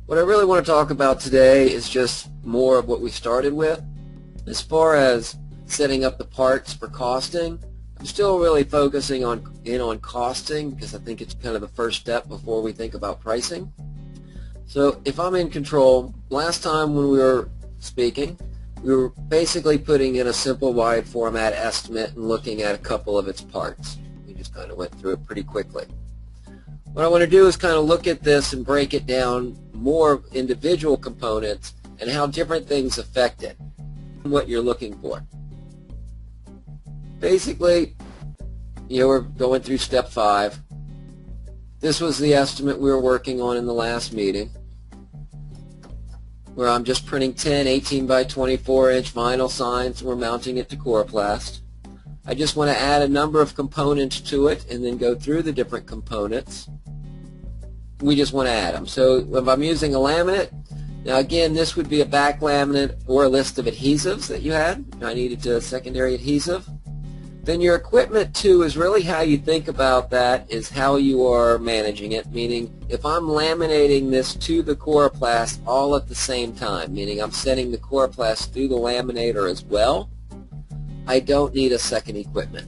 What I really want to talk about today is just more of what we started with. As far as setting up the parts for costing, I'm still really focusing on costing because I think it's kind of the first step before we think about pricing. So if I'm in control, last time when we were speaking, we were basically putting in a simple wide format estimate and looking at a couple of its parts. We just kind of went through it pretty quickly. What I want to do is kind of look at this and break it down more individual components and how different things affect it and what you're looking for. Basically, we're going through step 5. This was the estimate we were working on in the last meeting, where I'm just printing 10 18 by 24 inch vinyl signs and we're mounting it to Coroplast. I just want to add a number of components to it and then go through the different components. We just want to add them. So if I'm using a laminate, now again this would be a back laminate or a list of adhesives that you had. I needed a secondary adhesive. Then your equipment too is really how you think about that is how you are managing it, meaning if I'm laminating this to the Coroplast all at the same time, meaning I'm sending the Coroplast through the laminator as well, I don't need a second equipment.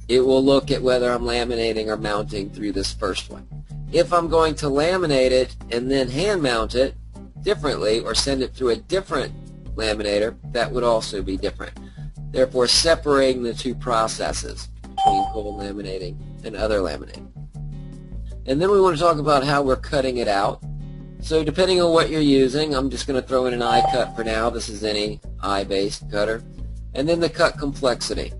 It will look at whether I'm laminating or mounting through this first one. If I'm going to laminate it and then hand mount it differently or send it through a different laminator, that would also be different. Therefore, separating the two processes between cold laminating and other laminating. And then we want to talk about how we're cutting it out. So depending on what you're using, I'm just going to throw in an eye cut for now. This is any eye-based cutter. And then the cut complexity.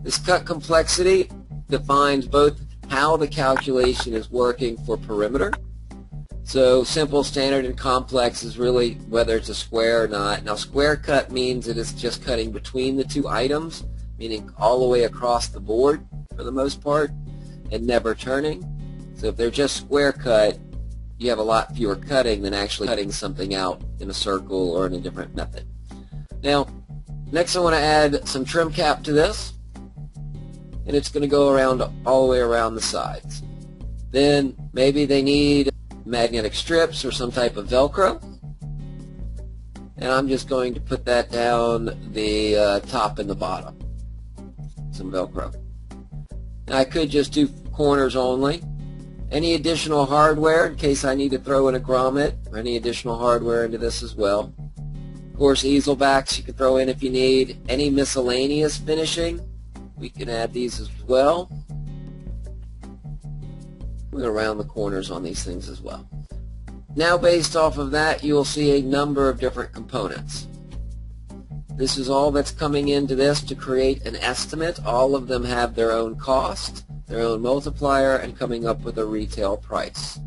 This cut complexity defines both how the calculation is working for perimeter. So simple, standard, and complex is really whether it's a square or not. Now square cut means it is just cutting between the two items, meaning all the way across the board for the most part, and never turning. So if they're just square cut, you have a lot fewer cutting than actually cutting something out in a circle or in a different method. Now, next I want to add some trim cap to this, and it's going to go around all the way around the sides. Then maybe they need magnetic strips or some type of Velcro, and I'm just going to put that down the top and the bottom, some Velcro. Now I could just do corners only. Any additional hardware in case I need to throw in a grommet or any additional hardware into this as well. Of course, easel backs you can throw in if you need. Any miscellaneous finishing, we can add these as well. We're going to round the corners on these things as well. Now based off of that, you will see a number of different components. This is all that's coming into this to create an estimate. All of them have their own cost, their own multiplier, and coming up with a retail price.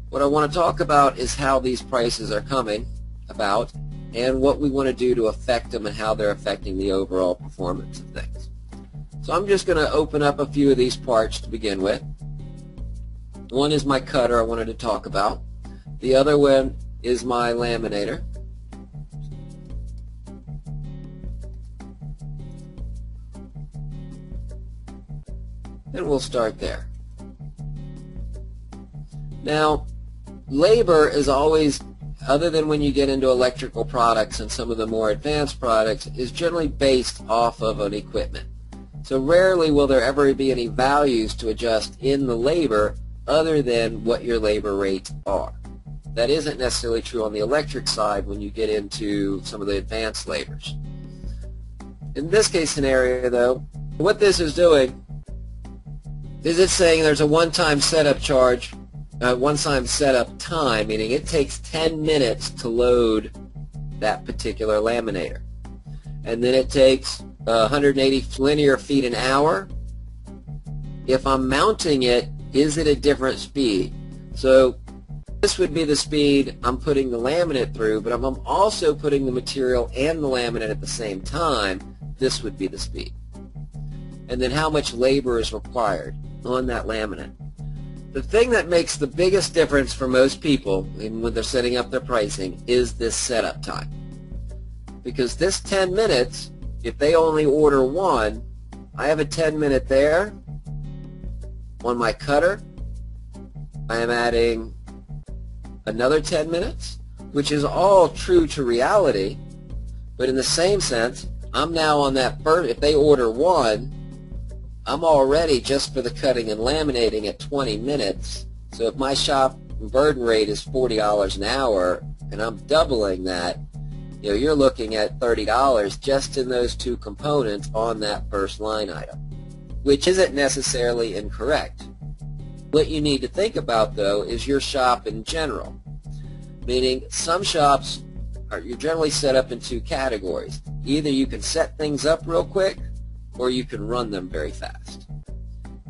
What I want to talk about is how these prices are coming about and what we want to do to affect them and how they're affecting the overall performance of things. So I'm just going to open up a few of these parts to begin with. One is my cutter I wanted to talk about. The other one is my laminator. And we'll start there. Now, labor is always, other than when you get into electrical products and some of the more advanced products, is generally based off of an equipment. So rarely will there ever be any values to adjust in the labor other than what your labor rates are. That isn't necessarily true on the electric side when you get into some of the advanced labors. In this case scenario though, what this is doing is it's saying there's a one-time setup charge, one-time setup time, meaning it takes 10 minutes to load that particular laminator. And then it takes 180 linear feet an hour. If I'm mounting it, is it a different speed? So this would be the speed I'm putting the laminate through, but if I'm also putting the material and the laminate at the same time, this would be the speed. And then how much labor is required on that laminate. The thing that makes the biggest difference for most people when they're setting up their pricing is this setup time. Because this 10 minutes, if they only order one, I have a 10-minute there. On my cutter, I am adding another 10 minutes, which is all true to reality. But in the same sense, I'm now on that first, if they order one, I'm already just for the cutting and laminating at 20 minutes. So if my shop burden rate is $40 an hour and I'm doubling that, you're looking at $30 just in those two components on that first line item, which isn't necessarily incorrect. What you need to think about, though, is your shop in general. Meaning, some shops you're generally set up in two categories. Either you can set things up real quick, or you can run them very fast.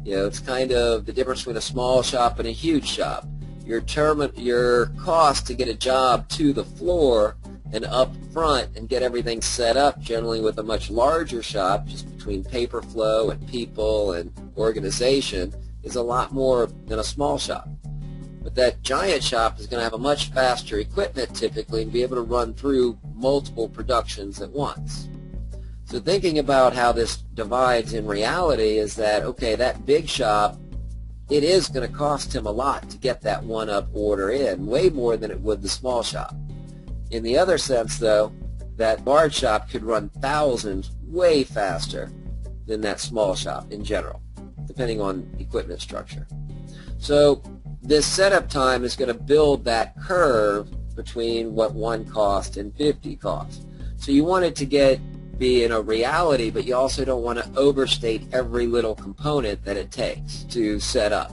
It's kind of the difference between a small shop and a huge shop. Your cost to get a job to the floor and up front and get everything set up, generally with a much larger shop, just between paper flow and people and organization, is a lot more than a small shop. But that giant shop is going to have a much faster equipment typically and be able to run through multiple productions at once. So thinking about how this divides in reality is that, okay, that big shop, it is going to cost him a lot to get that one-up order in, way more than it would the small shop. In the other sense, though, that large shop could run thousands way faster than that small shop in general, depending on equipment structure. So this setup time is going to build that curve between what one cost and 50 cost. So you want it to be in a reality, but you also don't want to overstate every little component that it takes to set up.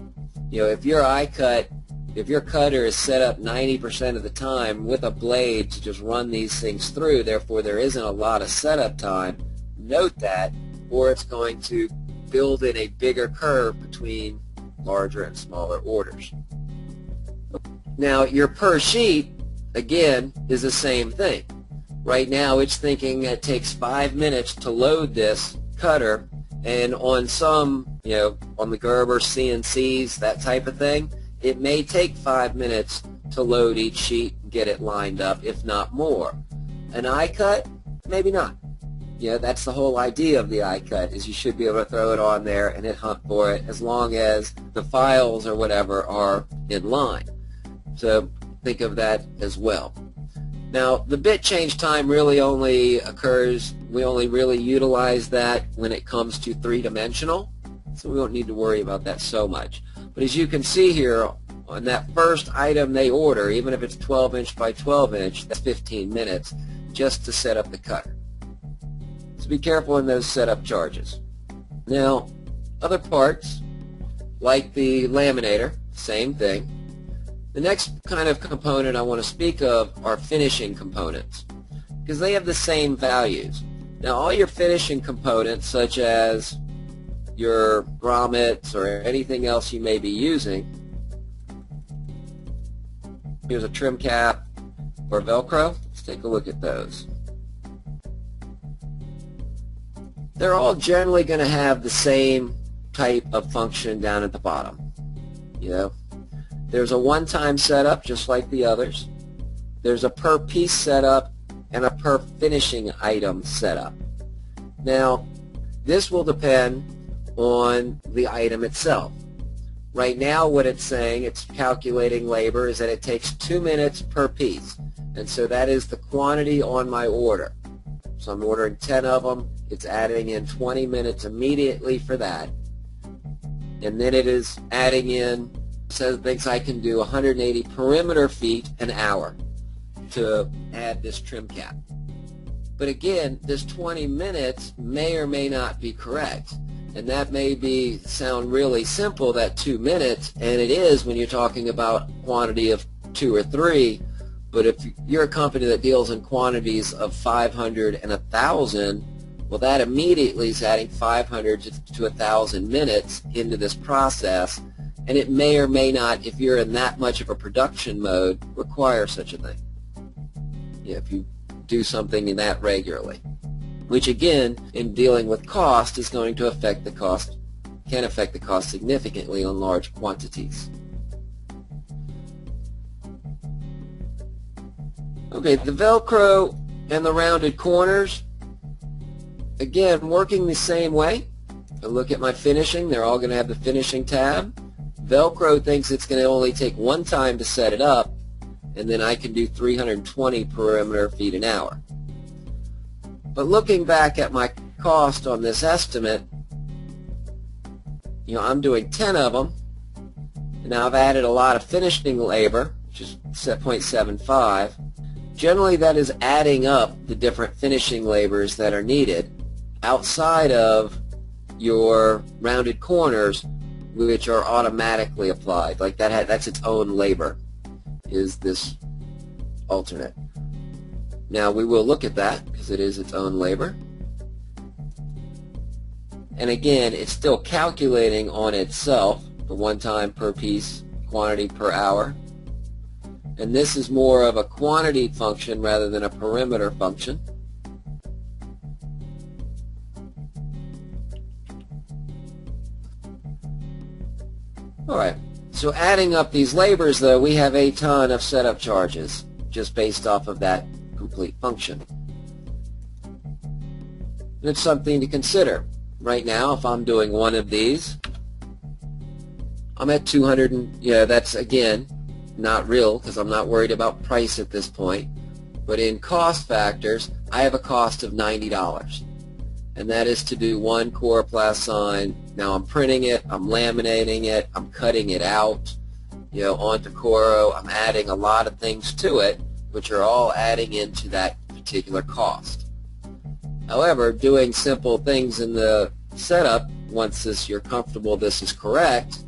If your cutter is set up 90% of the time with a blade to just run these things through, therefore there isn't a lot of setup time, note that, or it's going to build in a bigger curve between larger and smaller orders. Now, your per sheet, again, is the same thing. Right now, it's thinking it takes 5 minutes to load this cutter, and on some, on the Gerber CNCs, that type of thing, it may take 5 minutes to load each sheet and get it lined up, if not more. An iCut, maybe not. That's the whole idea of the iCut, is you should be able to throw it on there and hit hunt for it as long as the files or whatever are in line. So think of that as well. Now, the bit change time really only occurs, we only really utilize that when it comes to three-dimensional, so we don't need to worry about that so much. But as you can see here, on that first item they order, even if it's 12 inch by 12 inch, that's 15 minutes just to set up the cutter. So be careful in those setup charges. Now, other parts, like the laminator, same thing. The next kind of component I want to speak of are finishing components, because they have the same values. Now, all your finishing components, such as your grommets or anything else you may be using, here's a trim cap or Velcro. Let's take a look at those. They're all generally going to have the same type of function down at the bottom. There's a one-time setup just like the others. There's a per piece setup and a per finishing item setup. Now, this will depend on the item itself. Right now what it's saying, it's calculating labor, is that it takes 2 minutes per piece. And so that is the quantity on my order. So I'm ordering 10 of them. It's adding in 20 minutes immediately for that. And then it is adding in, so it thinks I can do 180 perimeter feet an hour to add this trim cap. But again, this 20 minutes may or may not be correct. And that may sound really simple, that 2 minutes, and it is when you're talking about quantity of 2 or 3. But if you're a company that deals in quantities of 500 and 1,000, well, that immediately is adding 500 to 1,000 minutes into this process. And it may or may not, if you're in that much of a production mode, require such a thing. If you do something in that regularly. Which again, in dealing with cost, is going to affect the cost, can affect the cost significantly on large quantities. Okay, the Velcro and the rounded corners, again, working the same way. I look at my finishing, they're all going to have the finishing tab. Velcro thinks it's going to only take one time to set it up, and then I can do 320 perimeter feet an hour. But looking back at my cost on this estimate, I'm doing 10 of them, and now I've added a lot of finishing labor, which is 0.75. Generally, that is adding up the different finishing labors that are needed outside of your rounded corners, which are automatically applied. Like that's its own labor, is this alternate. Now we will look at that because it is its own labor. And again, it's still calculating on itself the 1 time per piece quantity per hour. And this is more of a quantity function rather than a perimeter function. Alright, so adding up these labors though, we have a ton of setup charges just based off of that complete function. And it's something to consider. Right now, if I'm doing one of these, I'm at 200, and that's again not real because I'm not worried about price at this point. But in cost factors, I have a cost of $90. And that is to do one Coroplast sign. Now I'm printing it, I'm laminating it, I'm cutting it out, onto Coro. I'm adding a lot of things to it, which are all adding into that particular cost. However, doing simple things in the setup, once you're comfortable this is correct,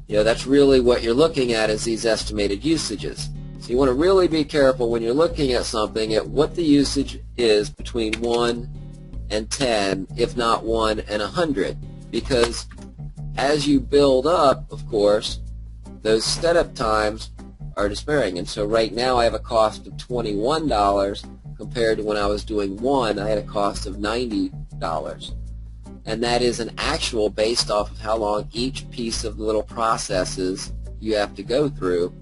that's really what you're looking at is these estimated usages. So you want to really be careful when you're looking at something at what the usage is between 1 and 10, if not 1 and 100, because as you build up, of course, those setup times are despairing. And so right now I have a cost of $21 compared to when I was doing 1, I had a cost of $90. And that is an actual based off of how long each piece of the little processes you have to go through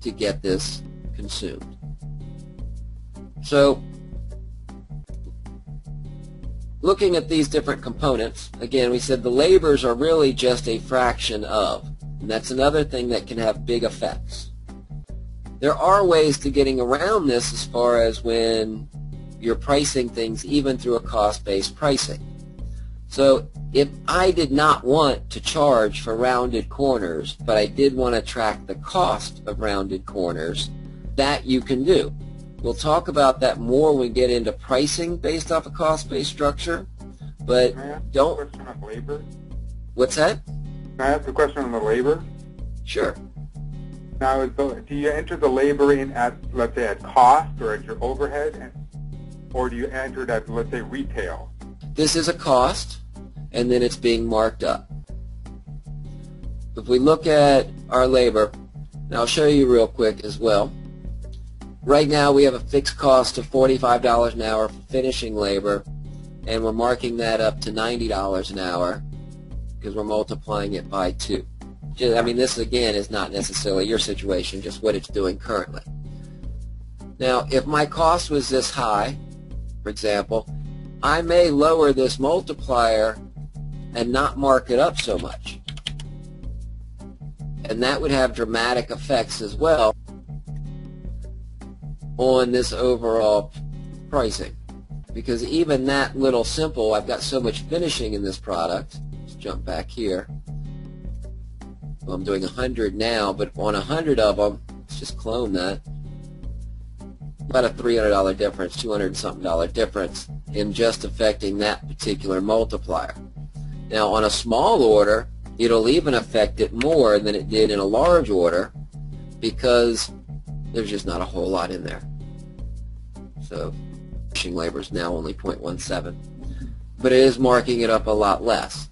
to get this consumed. So looking at these different components, again, we said the labors are really just a fraction of, and that's another thing that can have big effects. There are ways to getting around this as far as when you're pricing things even through a cost-based pricing. So if I did not want to charge for rounded corners, but I did want to track the cost of rounded corners, that you can do. We'll talk about that more when we get into pricing based off a cost-based structure, but don't... Can I ask a question on labor? What's that? Can I ask a question on the labor? Sure. Now, do you enter the labor in at, let's say, at cost or at your overhead, or do you enter it at, let's say, retail? This is a cost, and then it's being marked up. If we look at our labor, and I'll show you real quick as well. Right now we have a fixed cost of $45 an hour for finishing labor, and we're marking that up to $90 an hour because we're multiplying it by 2. I mean, this again is not necessarily your situation, just what it's doing currently. Now, if my cost was this high, for example, I may lower this multiplier and not mark it up so much. And that would have dramatic effects as well on this overall pricing. Because even that little simple, I've got so much finishing in this product. Let's jump back here. Well, I'm doing 100 now, but on 100 of them, let's just clone that. About a $300 difference, $200 and something difference in just affecting that particular multiplier. Now on a small order, it'll even affect it more than it did in a large order because there's just not a whole lot in there. So finishing labor is now only 0.17, but it is marking it up a lot less.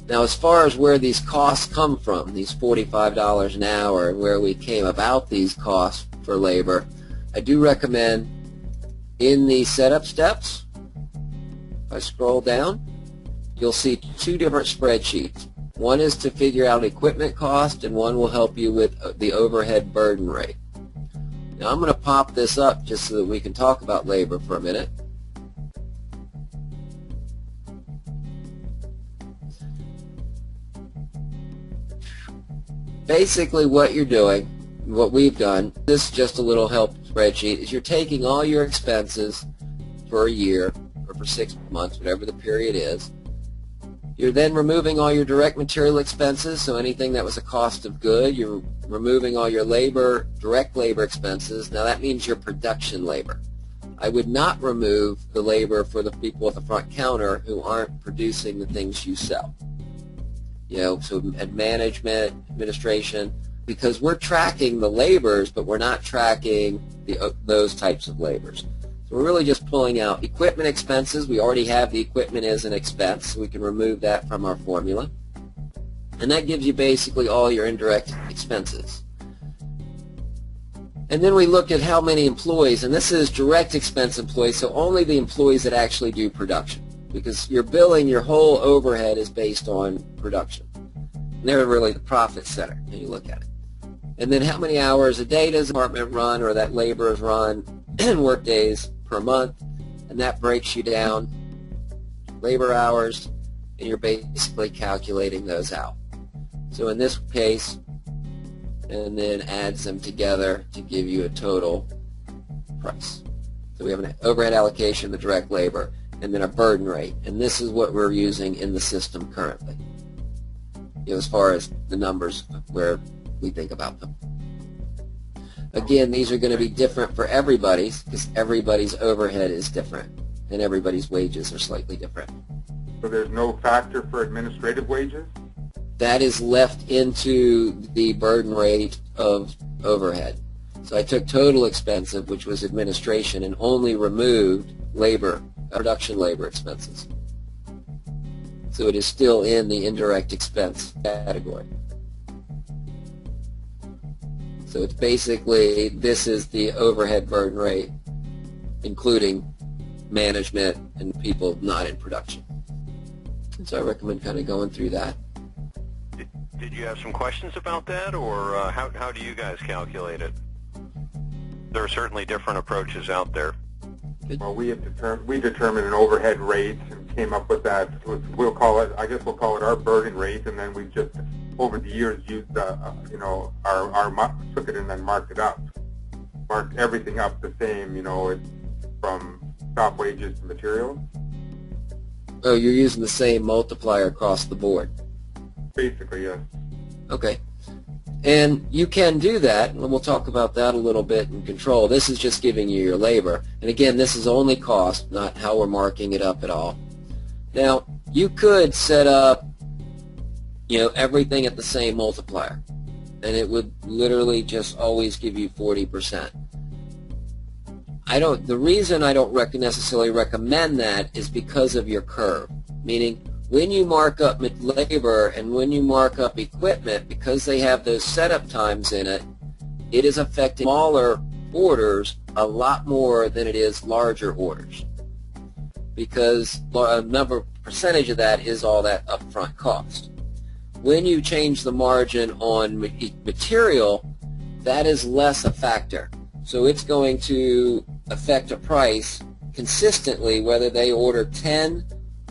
Now as far as where these costs come from, these $45 an hour, and where we came about these costs for labor, I do recommend in the setup steps, if I scroll down, you'll see 2 different spreadsheets. One is to figure out equipment cost, and one will help you with the overhead burden rate. Now I'm going to pop this up just so that we can talk about labor for a minute. Basically what you're doing, what we've done, this is just a little help spreadsheet, is you're taking all your expenses for a year or for 6 months, whatever the period is. You're then removing all your direct material expenses, so anything that was a cost of good. You're removing all your labor, direct labor expenses. Now that means your production labor. I would not remove the labor for the people at the front counter who aren't producing the things you sell. So at management, administration, because we're tracking the labors, but we're not tracking those types of labors. So we're really just pulling out equipment expenses. We already have the equipment as an expense, so we can remove that from our formula. And that gives you basically all your indirect expenses. And then we look at how many employees, and this is direct expense employees, so only the employees that actually do production, because your billing, your whole overhead is based on production. And they're really the profit center when you look at it. And then how many hours a day does the department run, or that labor is run, in work days per month, and that breaks you down labor hours, and you're basically calculating those out. So in this case, and then adds them together to give you a total price. So we have an overhead allocation, the direct labor, and then a burden rate. And this is what we're using in the system currently, as far as the numbers where we think about them. Again, these are going to be different for everybody because everybody's overhead is different and everybody's wages are slightly different. So there's no factor for administrative wages? That is left into the burden rate of overhead. So I took total expensive, which was administration, and only removed labor, production labor expenses. So it is still in the indirect expense category. So it's basically, this is the overhead burden rate, including management and people not in production. And so I recommend kind of going through that. Did you have some questions about that, or how do you guys calculate it? There are certainly different approaches out there. Well, we determined an overhead rate and came up with that. We'll call it, I guess we'll call it our burden rate, and then we just, over the years, used took it and then marked it up. Marked everything up the same, from shop wages to materials. Oh, you're using the same multiplier across the board. Basically, yes. Okay. And you can do that, and we'll talk about that a little bit in control. This is just giving you your labor. And again, this is only cost, not how we're marking it up at all. Now, you could set up, everything at the same multiplier, and it would literally just always give you 40%. The reason I don't necessarily recommend that is because of your curve, meaning when you mark up labor and when you mark up equipment, because they have those setup times in it, it is affecting smaller orders a lot more than it is larger orders, because a percentage of that is all that upfront cost. When you change the margin on material, that is less a factor. So it's going to affect a price consistently whether they order 10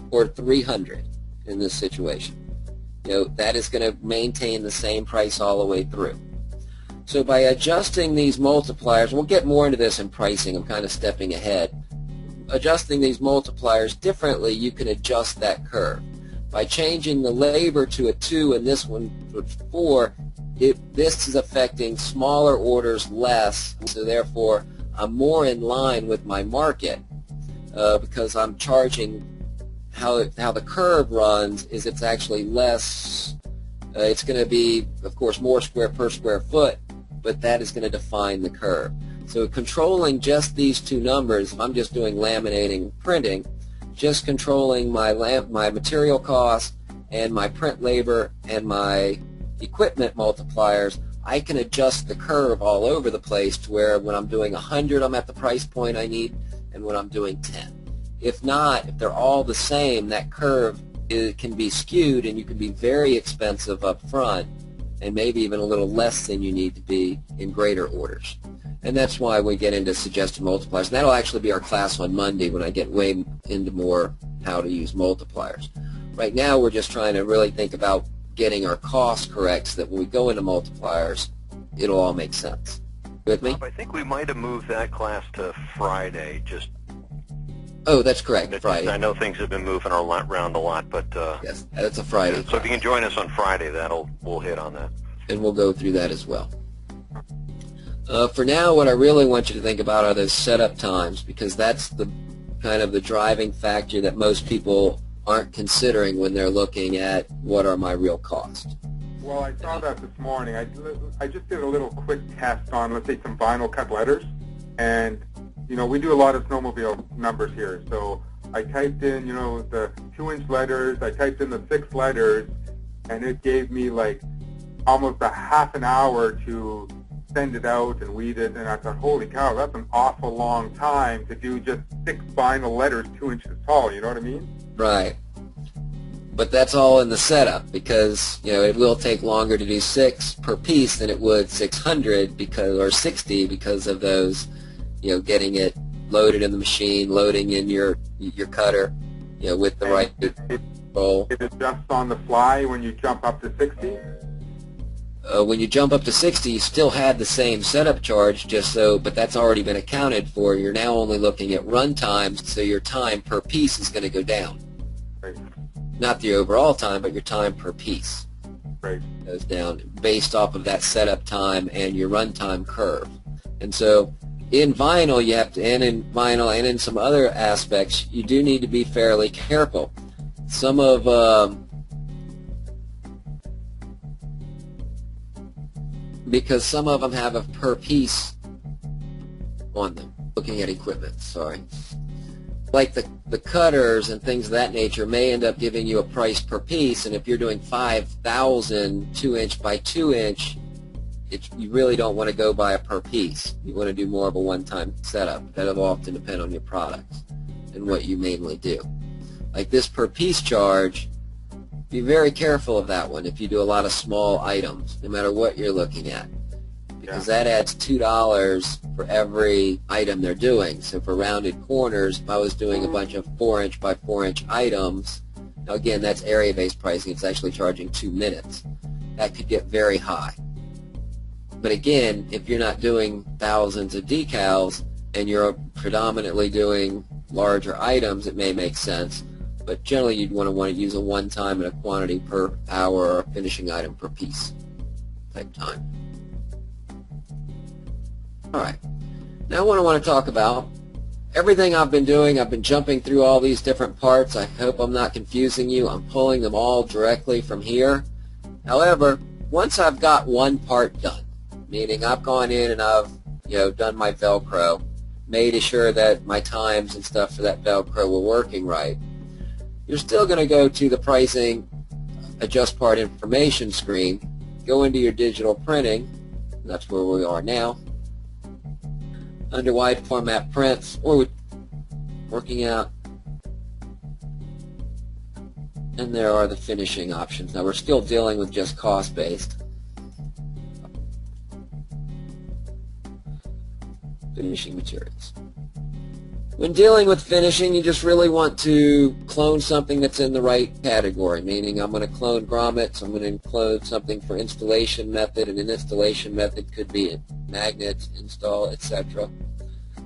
or 300 in this situation. That is going to maintain the same price all the way through. So by adjusting these multipliers, we'll get more into this in pricing, I'm kind of stepping ahead. Adjusting these multipliers differently, you can adjust that curve. By changing the labor to a 2 and this one to 4, this is affecting smaller orders less, so therefore I'm more in line with my market because I'm charging how the curve runs is it's actually less, it's going to be, of course, more per square foot, but that is going to define the curve. So controlling just these two numbers, if I'm just doing laminating printing, just controlling my material cost and my print labor and my equipment multipliers, I can adjust the curve all over the place to where when I'm doing 100 I'm at the price point I need, and when I'm doing 10. If not, if they're all the same, that curve can be skewed and you can be very expensive up front and maybe even a little less than you need to be in greater orders. And that's why we get into suggested multipliers. And that'll actually be our class on Monday when I get way into more how to use multipliers. Right now we're just trying to really think about getting our costs correct so that when we go into multipliers, it'll all make sense. With me? Bob, I think we might have moved that class to Friday. Oh, that's correct, Friday. I know things have been moving around a lot, but Yes, that's a Friday. so if you can join us on Friday, we'll hit on that. And we'll go through that as well. For now, what I really want you to think about are those setup times, because that's the kind of the driving factor that most people aren't considering when they're looking at what are my real costs. Well, I saw that this morning. I just did a little quick test on, let's say, some vinyl cut letters. And, you know, we do a lot of snowmobile numbers here. So I typed in, you know, the 2-inch letters. I typed in the 6 letters, and it gave me, like, almost a half an hour to send it out and weed it. And I thought, holy cow, that's an awful long time to do just 6 vinyl letters 2 inches tall. You know what I mean? Right. But that's all in the setup, because, you know, it will take longer to do 6 per piece than it would 600 or 60 because of those, you know, getting it loaded in the machine, loading in your cutter, you know, with the right control. It adjusts on the fly when you jump up to 60? When you jump up to 60, you still had the same setup charge, but that's already been accounted for. You're now only looking at run times, so your time per piece is going to go down. Right. Not the overall time, but your time per piece Right. goes down based off of that setup time and your runtime curve. And so in vinyl, you have to, and in vinyl and in some other aspects, you do need to be fairly careful. Some of because some of them have a per piece on them. Looking at equipment, sorry. Like the cutters and things of that nature may end up giving you a price per piece, and if you're doing 5,000 2-inch by 2-inch, you really don't want to go by a per piece. You want to do more of a one-time setup. That'll often depend on your products and what you mainly do. Like this per piece charge, be very careful of that one if you do a lot of small items, no matter what you're looking at, because that adds $2 for every item they're doing. So for rounded corners, if I was doing a bunch of 4-inch by 4-inch items, now again, that's area-based pricing. It's actually charging 2 minutes. That could get very high. But again, if you're not doing thousands of decals and you're predominantly doing larger items, it may make sense. But generally, you'd want to use a one-time and a quantity per hour or a finishing item per piece type time. All right. Now what I want to talk about, everything I've been doing, I've been jumping through all these different parts. I hope I'm not confusing you. I'm pulling them all directly from here. However, once I've got one part done, meaning I've gone in and I've done my Velcro, made sure that my times and stuff for that Velcro were working right, you're still going to go to the pricing adjust part information screen, go into your digital printing, that's where we are now, under wide format prints, or working out, and there are the finishing options. Now we're still dealing with just cost-based. Finishing materials. When dealing with finishing, you just really want to clone something that's in the right category, meaning I'm going to clone grommets, I'm going to include something for installation method, and an installation method could be magnets, install, etc.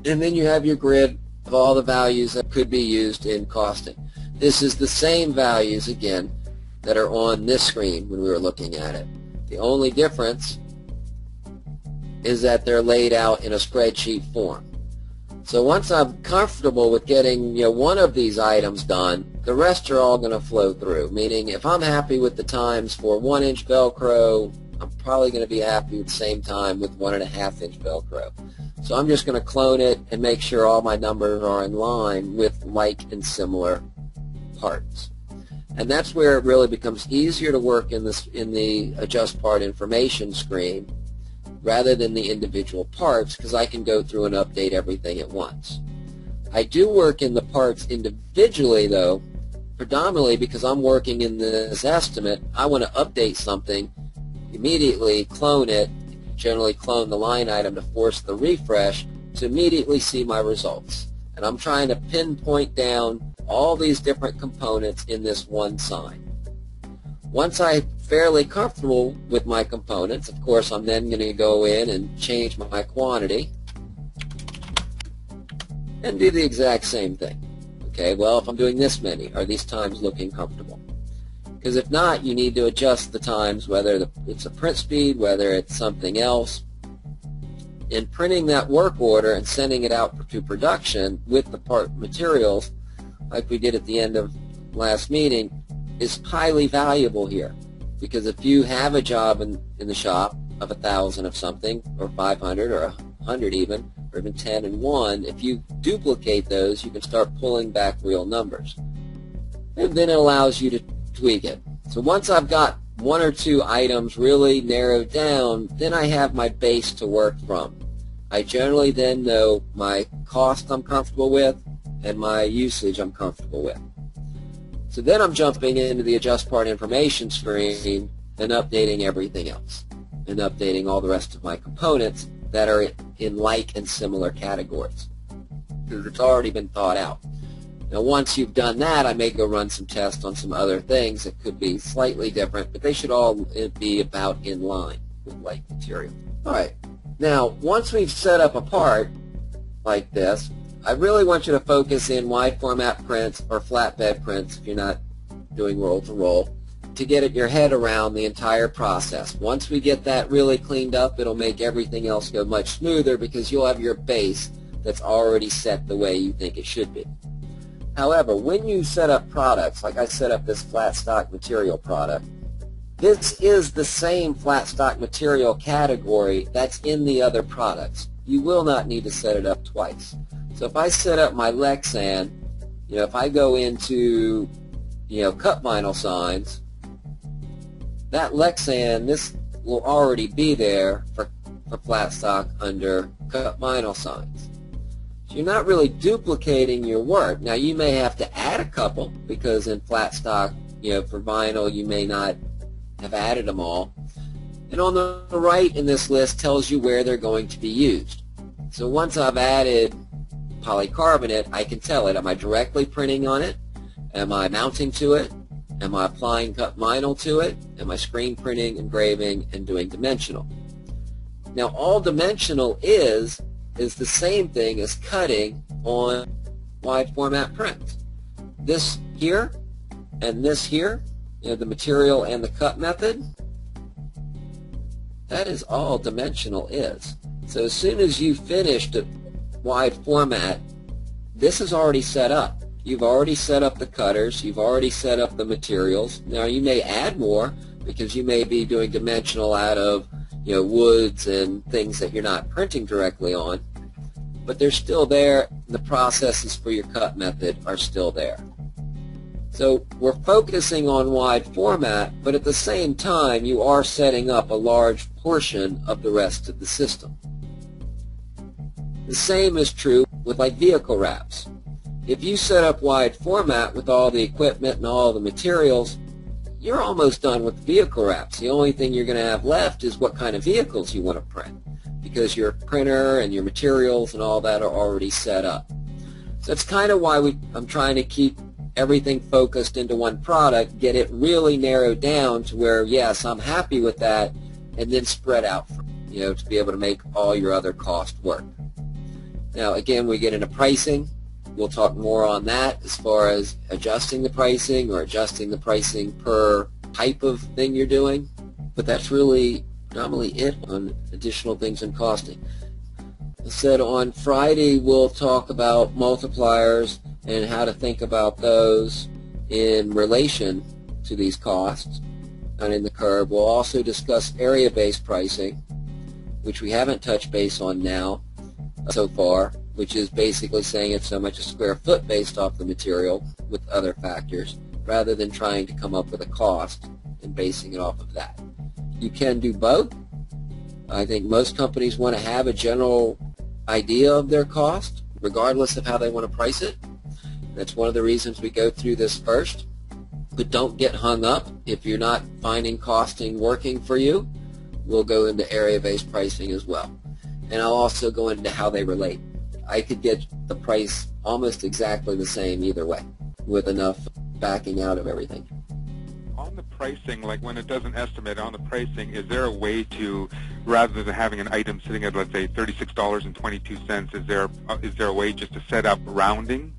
And then you have your grid of all the values that could be used in costing. This is the same values, again, that are on this screen when we were looking at it. The only difference is that they're laid out in a spreadsheet form. So once I'm comfortable with getting one of these items done, the rest are all going to flow through, meaning if I'm happy with the times for 1-inch Velcro, I'm probably going to be happy at the same time with 1.5-inch Velcro. So I'm just going to clone it and make sure all my numbers are in line with like and similar parts. And that's where it really becomes easier to work in the adjust part information screen rather than the individual parts, because I can go through and update everything at once. I do work in the parts individually, though, predominantly because I'm working in this estimate. I want to update something, immediately clone it, generally clone the line item to force the refresh to immediately see my results. And I'm trying to pinpoint down all these different components in this one sign. Once I fairly comfortable with my components, of course I'm then going to go in and change my quantity and do the exact same thing. Okay, well, if I'm doing this many, are these times looking comfortable? Because if not, you need to adjust the times, whether it's a print speed, whether it's something else. In printing that work order and sending it out to production with the part materials, like we did at the end of last meeting, is highly valuable here. Because if you have a job in the shop of 1,000 of something, or 500, or 100 even, or even 10 and 1, if you duplicate those, you can start pulling back real numbers. And then it allows you to tweak it. So once I've got 1 or 2 items really narrowed down, then I have my base to work from. I generally then know my cost I'm comfortable with and my usage I'm comfortable with. So then I'm jumping into the adjust part information screen and updating everything else and updating all the rest of my components that are in like and similar categories because it's already been thought out. Now once you've done that, I may go run some tests on some other things that could be slightly different, but they should all be about in line with like material. Alright, now once we've set up a part like this, I really want you to focus in wide format prints or flatbed prints if you're not doing roll to roll to get your head around the entire process. Once we get that really cleaned up, it'll make everything else go much smoother because you'll have your base that's already set the way you think it should be. However, when you set up products, like I set up this flat stock material product, this is the same flat stock material category that's in the other products. You will not need to set it up twice. So if I set up my Lexan, if I go into, cut vinyl signs, that Lexan, this will already be there for flat stock under cut vinyl signs. So you're not really duplicating your work. Now you may have to add a couple because in flat stock, for vinyl you may not have added them all. And on the right in this list tells you where they're going to be used. So once I've added polycarbonate, I can tell it. Am I directly printing on it? Am I mounting to it? Am I applying cut vinyl to it? Am I screen printing, engraving, and doing dimensional? Now all dimensional is the same thing as cutting on wide format prints. This here and this here, the material and the cut method, that is all dimensional is. So as soon as you finished a wide format, this is already set up. You've already set up the cutters, you've already set up the materials. Now you may add more because you may be doing dimensional out of woods and things that you're not printing directly on, but they're still there. The processes for your cut method are still there. So we're focusing on wide format, but at the same time you are setting up a large portion of the rest of the system. The same is true with like vehicle wraps. If you set up wide format with all the equipment and all the materials, you're almost done with vehicle wraps. The only thing you're going to have left is what kind of vehicles you want to print, because your printer and your materials and all that are already set up. So that's kind of why I'm trying to keep everything focused into one product, get it really narrowed down to where, yes, I'm happy with that, and then spread out, to be able to make all your other costs work. Now, again, we get into pricing. We'll talk more on that as far as adjusting the pricing or adjusting the pricing per type of thing you're doing. But that's really predominantly it on additional things in costing. I said on Friday we'll talk about multipliers and how to think about those in relation to these costs and in the curve. We'll also discuss area-based pricing, which we haven't touched base on now so far, which is basically saying it's so much a square foot based off the material with other factors, rather than trying to come up with a cost and basing it off of that. You can do both. I think most companies want to have a general idea of their cost, regardless of how they want to price it. That's one of the reasons we go through this first. But don't get hung up if you're not finding costing working for you. We'll go into area-based pricing as well. And I'll also go into how they relate. I could get the price almost exactly the same either way with enough backing out of everything. Awesome. on the pricing, like when it does an estimate on the pricing, is there a way to, rather than having an item sitting at, let's say, $36.22, is there a way just to set up rounding?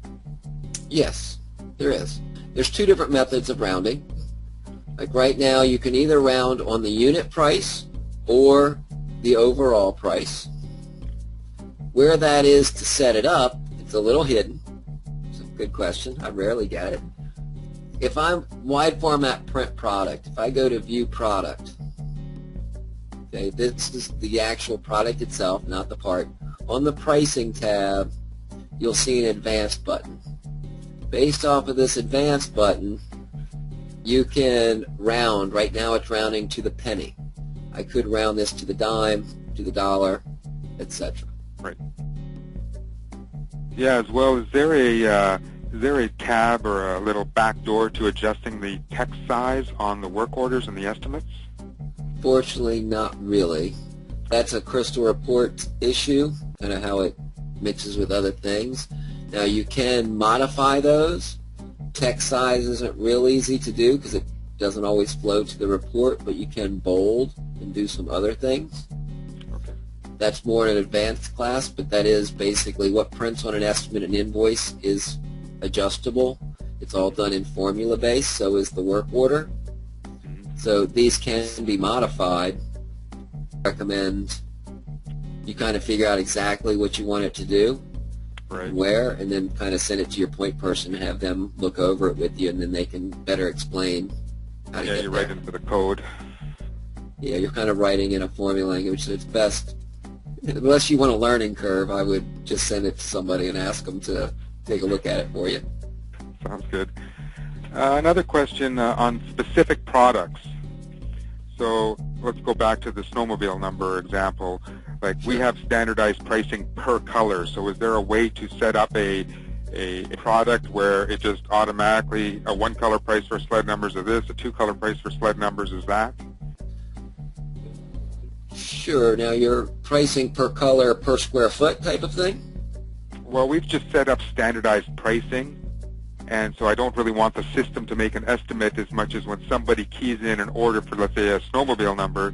Yes, there is. There's two different methods of rounding. Like right now, you can either round on the unit price or the overall price. Where that is to set it up, it's a little hidden. It's a good question. I rarely get it. If I'm wide format print product, if I go to view product, okay, this is the actual product itself, not the part. On the pricing tab, you'll see an advanced button. Based off of this advanced button, you can round. Right now it's rounding to the penny. I could round this to the dime, to the dollar, etc. Right. Yeah, as well, is there a tab or a little back door to adjusting the text size on the work orders and the estimates? Fortunately, not really. That's a Crystal Report issue, kind of how it mixes with other things. Now you can modify those. Text size isn't real easy to do because it doesn't always flow to the report, but you can bold and do some other things. Okay. That's more in an advanced class, but that is basically what prints on an estimate and invoice is adjustable. It's all done in formula base, so is the work order. So these can be modified. I recommend you kind of figure out exactly what you want it to do. Right. Where, and then kind of send it to your point person and have them look over it with you, and then they can better explain how to get there. Yeah, you write into the code. Yeah, you're kind of writing in a formula language, so it's best, unless you want a learning curve, I would just send it to somebody and ask them to take a look at it for you. Sounds good. Another question on specific products. So let's go back to the snowmobile number example. Like we have standardized pricing per color. So is there a way to set up a product where it just automatically, a one color price for sled numbers is this, a two color price for sled numbers is that? Sure. Now you're pricing per color, per square foot type of thing? Well, we've just set up standardized pricing. And so I don't really want the system to make an estimate as much as when somebody keys in an order for, let's say, a snowmobile number,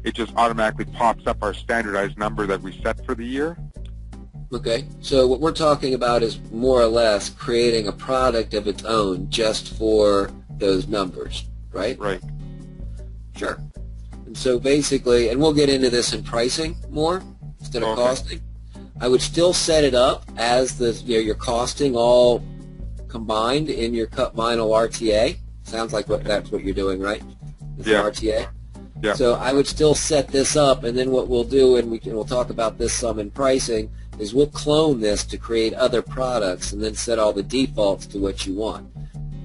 it just automatically pops up our standardized number that we set for the year. Okay, so what we're talking about is more or less creating a product of its own just for those numbers, right? Right. Sure. And so basically, and we'll get into this in pricing more instead of costing. I would still set it up as the your costing all combined in your cut vinyl RTA. Sounds like that's what you're doing, right? Is yeah. RTA. Yeah. So I would still set this up, and then what we'll do, and we'll talk about this some in pricing, is we'll clone this to create other products and then set all the defaults to what you want,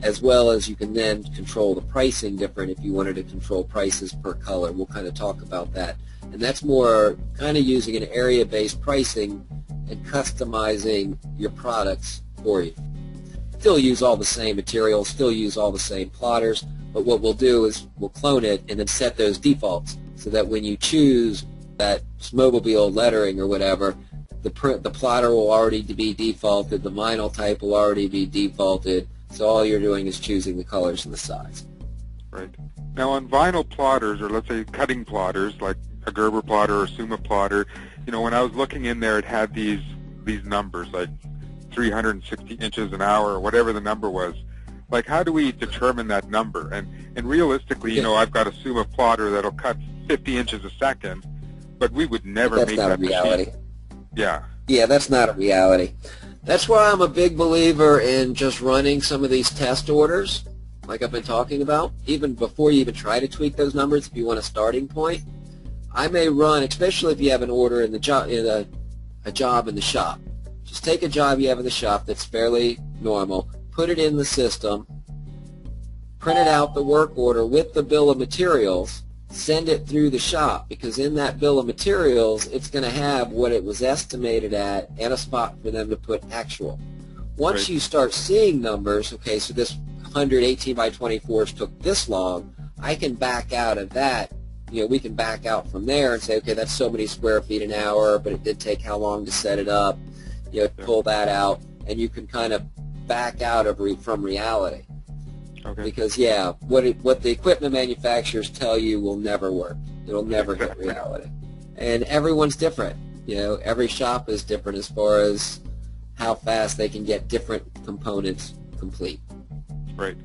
as well as you can then control the pricing different if you wanted to control prices per color. We'll kind of talk about that. And that's more kind of using an area-based pricing and customizing your products for you. Still use all the same materials, still use all the same plotters, but what we'll do is we'll clone it and then set those defaults so that when you choose that snowmobile lettering or whatever, the plotter will already be defaulted, the vinyl type will already be defaulted, so all you're doing is choosing the colors and the size. Right. Now on vinyl plotters, or let's say cutting plotters, like a Gerber plotter or Suma plotter, when I was looking in there, it had these numbers, like 360 inches an hour or whatever the number was. Like, how do we determine that number? And realistically, I've got a Suma plotter that'll cut 50 inches a second, but we would never make that machine. That's not a reality. Yeah. Yeah, that's not a reality. That's why I'm a big believer in just running some of these test orders, like I've been talking about, even before you even try to tweak those numbers. If you want a starting point, I may run, especially if you have an order in the job, a job in the shop. Just take a job you have in the shop that's fairly normal, put it in the system, print it out the work order with the bill of materials, send it through the shop, because in that bill of materials it's going to have what it was estimated at and a spot for them to put actual. Once you start seeing numbers, okay, so this 118 by 24s took this long, I can back out of that. We can back out from there and say, okay, that's so many square feet an hour, but it did take how long to set it up. Pull that out, and you can kind of back out from reality. Okay. Because yeah, what the equipment manufacturers tell you will never work. It'll never hit reality. And everyone's different. You know, every shop is different as far as how fast they can get different components complete. Right.